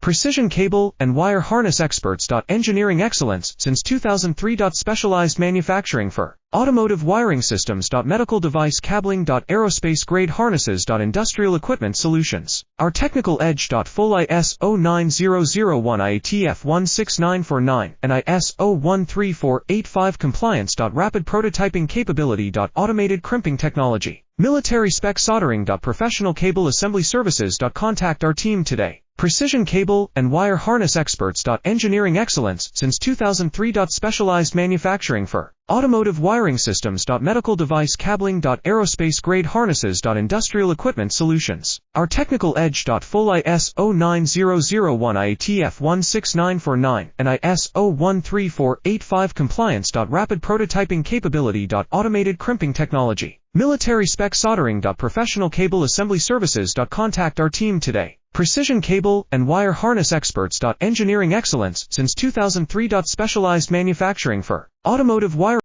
Precision cable and wire harness experts. Engineering excellence since 2003. Specialized manufacturing for automotive wiring systems. Medical device cabling. Aerospace grade harnesses. Industrial equipment solutions. Our technical edge. Full ISO 9001 IATF 16949 and ISO 13485 compliance. Rapid prototyping capability. Automated crimping technology. Military spec soldering. Professional cable assembly services. Contact our team today. Precision cable and wire harness experts. Engineering excellence since 2003. Specialized manufacturing for automotive wiring systems. Medical device cabling. Aerospace grade harnesses. Industrial equipment solutions. Our technical edge. Full ISO 9001 IATF 16949 and ISO 13485 compliance. Rapid prototyping capability. Automated crimping technology. Military spec soldering. Professional cable assembly services. Contact our team today. Precision cable and wire harness experts. Engineering excellence since 2003. Specialized manufacturing for automotive wire